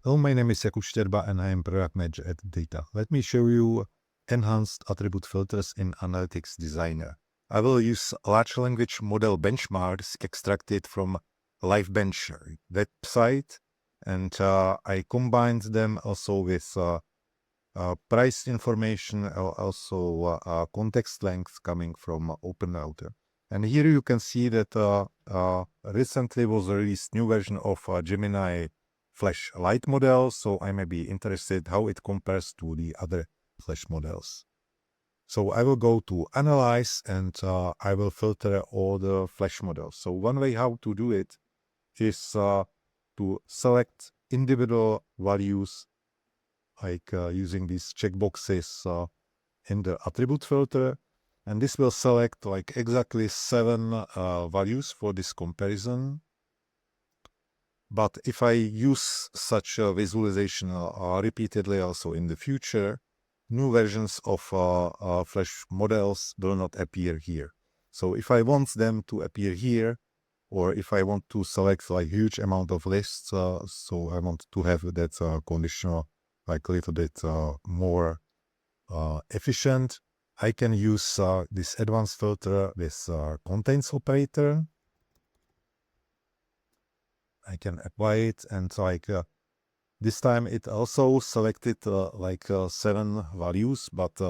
Hello, my name is Jakub Šterba and I am product manager at Data. Let me show you enhanced attribute filters in Analytics Designer. I will use large language model benchmarks extracted from LiveBench website, and I combined them also with price information, also context length coming from OpenRouter. And here you can see that recently was released new version of Gemini Flash Lite model, so I may be interested how it compares to the other Flash models. So I will go to Analyze and I will filter all the Flash models. So one way how to do it is to select individual values, like using these checkboxes in the attribute filter, and this will select like exactly 7 values for this comparison. But if I use such a visualization repeatedly also in the future, new versions of Flash models will not appear here. So if I want them to appear here, or if I want to select like huge amount of lists, so I want to have that conditional like a little bit more efficient, I can use this advanced filter with contains operator. I can apply it, and like this time it also selected 7 values, but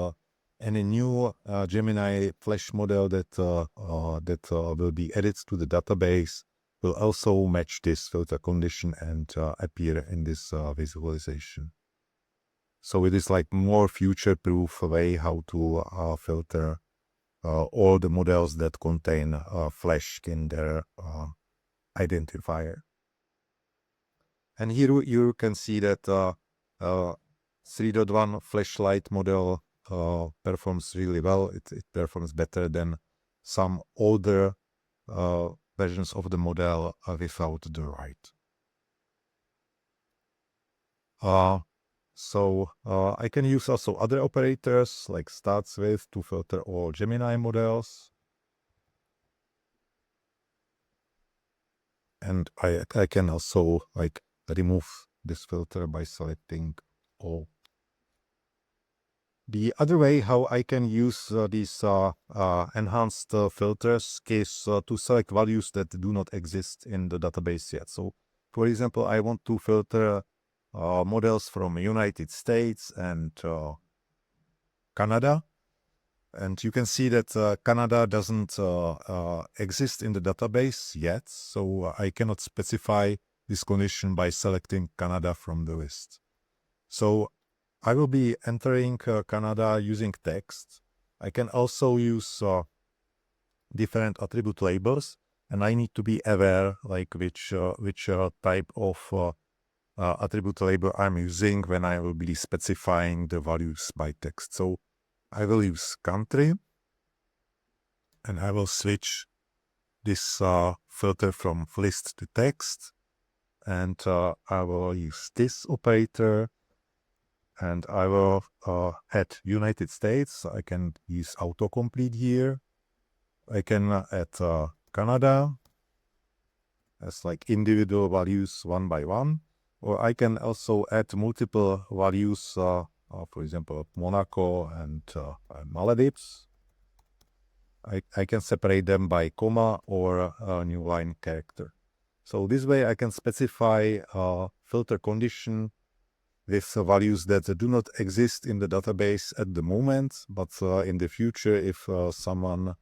any new Gemini Flash model that will be added to the database will also match this filter condition and appear in this visualization. So it is like more future-proof way how to filter all the models that contain Flash in their identifier. And here you can see that 3.1 Flashlight model performs really well. It performs better than some older versions of the model without the right. So I can use also other operators like starts with to filter all Gemini models. And I can also like remove this filter by selecting all. The other way how I can use these enhanced filters is to select values that do not exist in the database yet. So, for example, I want to filter models from United States and Canada. And you can see that Canada doesn't exist in the database yet, so I cannot specify this condition by selecting Canada from the list. So I will be entering Canada using text. I can also use different attribute labels, and I need to be aware like which type of attribute label I'm using when I will be specifying the values by text. So I will use country, and I will switch this filter from list to text, and I will use this operator, and I will add United States. I can use autocomplete here. I can add Canada as like individual values one by one, or I can also add multiple values, for example, Monaco and Maldives. I can separate them by comma or a new line character. So this way I can specify a filter condition with values that do not exist in the database at the moment, but in the future, if some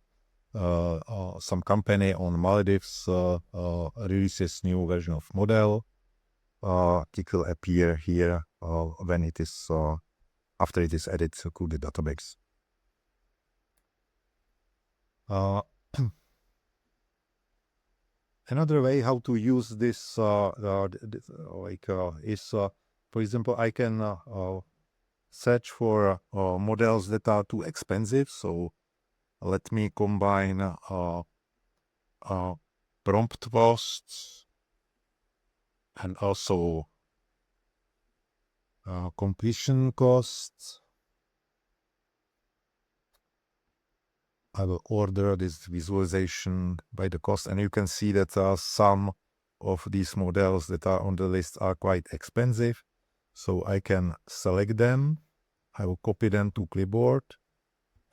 company on Maldives releases new version of model, it will appear here when it is after it is added to the database. Another way how to use this is, for example, I can search for models that are too expensive. So let me combine prompt costs and also completion costs. I will order this visualization by the cost, and you can see that some of these models that are on the list are quite expensive. So I can select them. I will copy them to clipboard,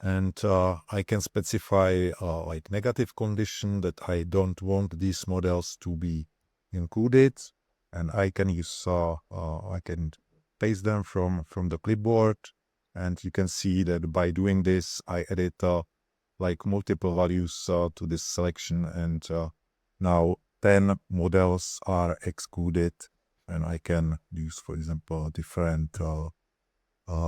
and I can specify like negative condition that I don't want these models to be included, and I can use I can paste them from the clipboard, and you can see that by doing this I added like multiple values to this selection, and now 10 models are excluded, and I can use, for example, different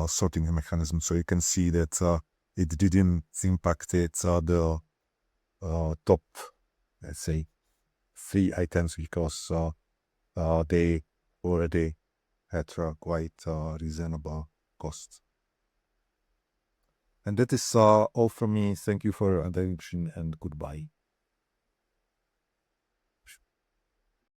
sorting mechanism. So you can see that it didn't impact the top, let's say, 3 items, because they already had quite reasonable cost. And that is all from me. Thank you for your attention, and goodbye.